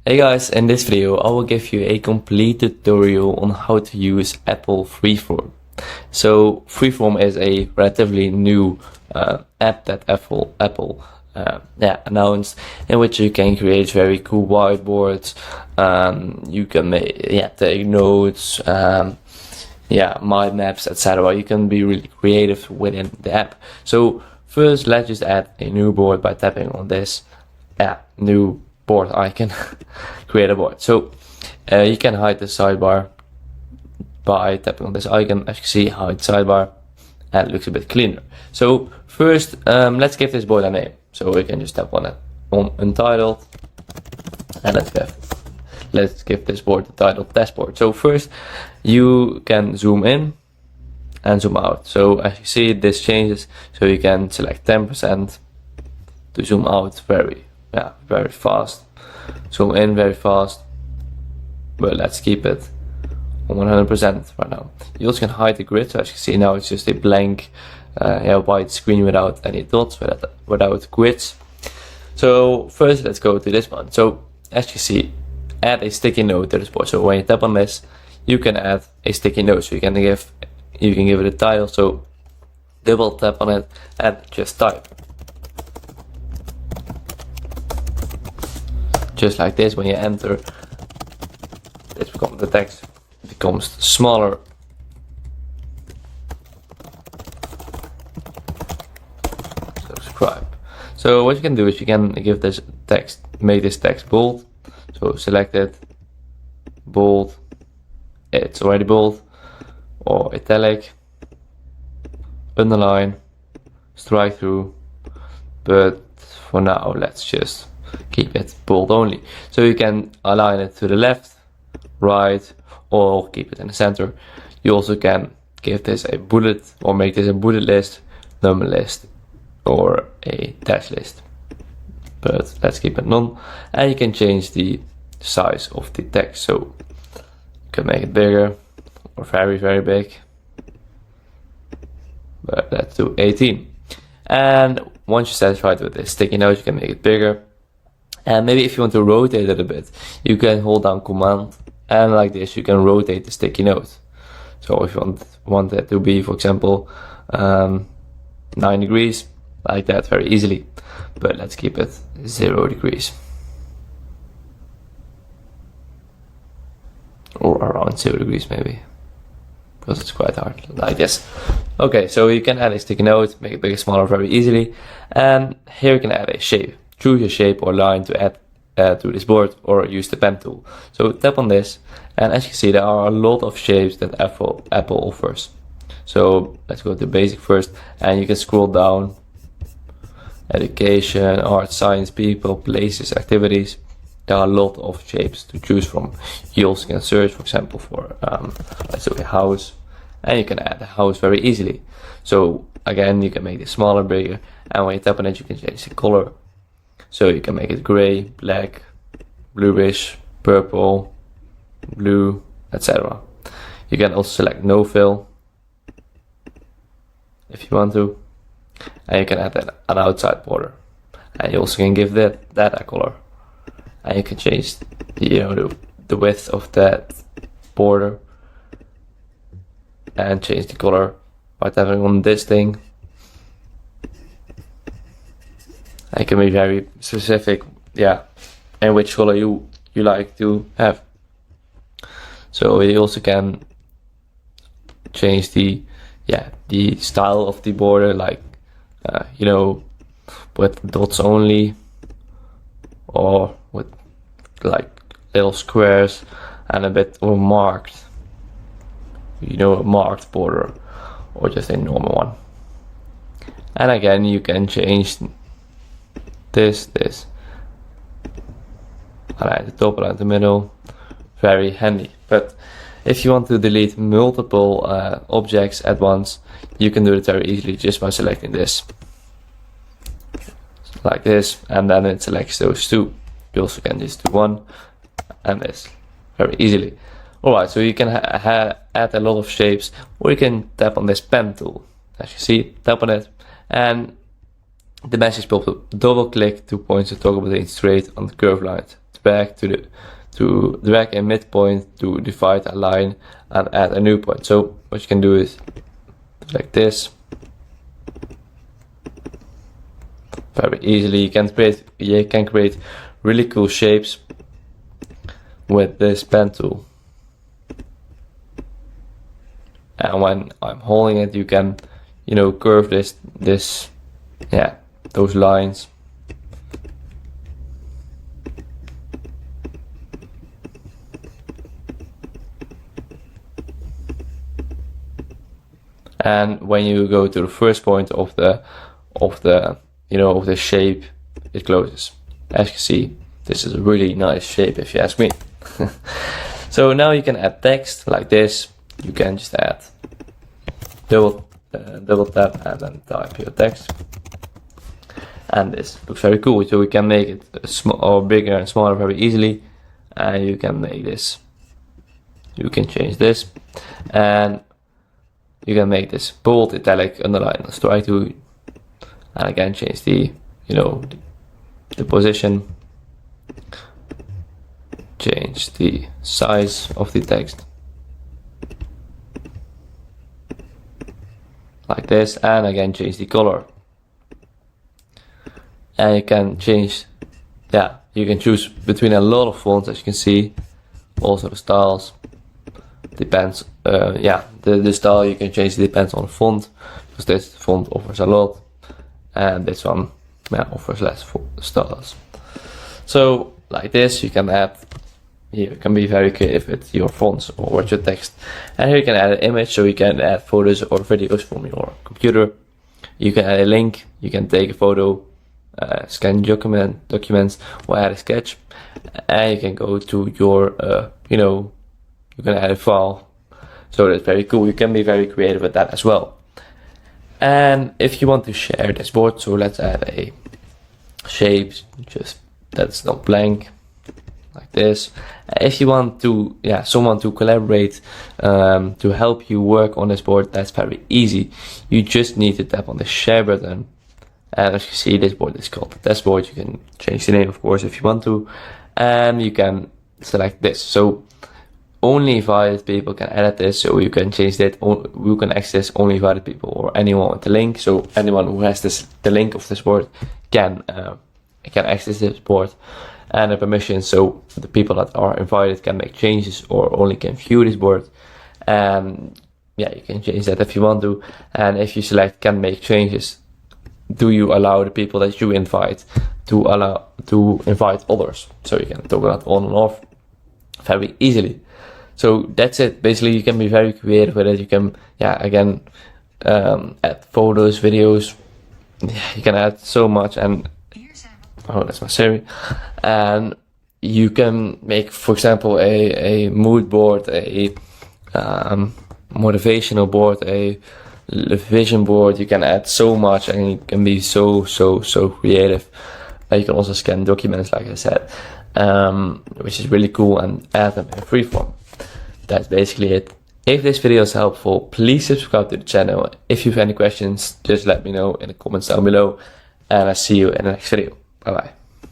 Hey guys, in this video I will give you a complete tutorial on how to use Apple Freeform. So Freeform is a relatively new app that Apple announced, in which you can create very cool whiteboards. You can take notes, mind maps, etc. You can be really creative within the app. So first, let's just add a new board by tapping on this new board icon. Create a board. So you can hide the sidebar by tapping on this icon. As you can see, hide sidebar, and it looks a bit cleaner. So first, let's give this board a name. So we can just tap on it on untitled, and let's give this board the title test board. So first, you can zoom in and zoom out. So as you see, this changes. So you can select 10% to zoom out very fast. Zoom in very fast, but let's keep it on 100% right now. You also can hide the grid. So as you can see now, it's just a blank white screen without any dots, without grids. So first, let's go to this one. So as you see, add a sticky note to this board. So when you tap on this, you can add a sticky note. So you can give it a title. So double tap on it and just type. Just like this. When you enter, the text becomes smaller. Subscribe. So what you can do is you can give this text, make this text bold. So select it, bold, it's already bold, or italic, underline, strike through, but for now let's just keep it bold only. So you can align it to the left, right, or keep it in the center. You also can give this a bullet, or make this a bullet list, number list, or a dash list. But let's keep it none. And you can change the size of the text. So you can make it bigger or very, very big. But let's do 18. And once you're satisfied with this sticky note, you can make it bigger. And maybe if you want to rotate it a bit, you can hold down Command, and like this you can rotate the sticky note. So if you want it to be, for example, 9 degrees, like that, very easily. But let's keep it 0 degrees. Or around 0 degrees maybe, because it's quite hard, like this. Okay, so you can add a sticky note, make it bigger, smaller very easily. And here you can add a shape. Choose a shape or line to add to this board, or use the pen tool. So tap on this, and as you can see, there are a lot of shapes that Apple offers. So let's go to basic first, and you can scroll down. Education, art, science, people, places, activities. There are a lot of shapes to choose from. You also can search, for example, for let's do a house, and you can add a house very easily. So again, you can make this smaller, bigger, and when you tap on it, you can change the color. So you can make it gray, black, bluish, purple, blue, etc. You can also select no fill if you want to, and you can add an outside border, and you also can give that a color, and you can change the width of that border and change the color by tapping on this thing. I can be very specific, and which color you like to have. So you also can change the style of the border, like with dots only, or with like little squares and a bit more marked, a marked border, or just a normal one. And again, you can change this, align the top, align the middle, very handy. But if you want to delete multiple objects at once, you can do it very easily just by selecting this, like this, and then it selects those two. You also can just do one and this very easily. Alright, so you can add a lot of shapes, or you can tap on this pen tool. As you see, tap on it, and the message pop up. Double click to point the toggle between straight on the curved line to drag a midpoint to divide a line and add a new point. So what you can do is like this. Very easily you can create really cool shapes with this pen tool. And when I'm holding it, you can, you know, curve those lines. And when you go to the first point of the shape, it closes. As you can see, this is a really nice shape if you ask me. So now you can add text like this. You can just add double tap and then type your text. And this looks very cool. So we can make it small or bigger and smaller very easily. And you can make this. You can change this, and you can make this bold, italic, underline. Let's try to, and again change the position, change the size of the text like this, and again change the color. And you can change, you can choose between a lot of fonts, as you can see. Also the styles depends. The style you can change depends on the font, because this font offers a lot, and this one offers less styles. So like this, you can add. You can be very creative with your fonts or with your text. And here you can add an image, so you can add photos or videos from your computer. You can add a link. You can take a photo, scan documents, or add a sketch, and you can go to your you can add a file. So that's very cool. You can be very creative with that as well. And if you want to share this board, so let's add a shape, just that's not blank, like this. If you want to, someone to collaborate, to help you work on this board, that's very easy. You just need to tap on the share button. And as you see, this board is called the test board. You can change the name, of course, if you want to. And you can select this. So only invited people can edit this, so you can change that. You can access only invited people or anyone with the link. So anyone who has the link of this board can access this board, and the permission. So the people that are invited can make changes or only can view this board. You can change that if you want to. And if you select can make changes, do you allow the people that you invite to invite others? So you can toggle that on and off very easily. So that's it. Basically, you can be very creative with it. You can, add photos, videos. You can add so much. And oh, that's my Siri. And you can make, for example, a mood board, a motivational board, a vision board. You can add so much, and you can be so creative. You can also scan documents, like I said, which is really cool, and add them in Freeform. That's basically it. If this video is helpful, please subscribe to the channel. If you have any questions, just let me know in the comments down below, and I'll see you in the next video. Bye bye.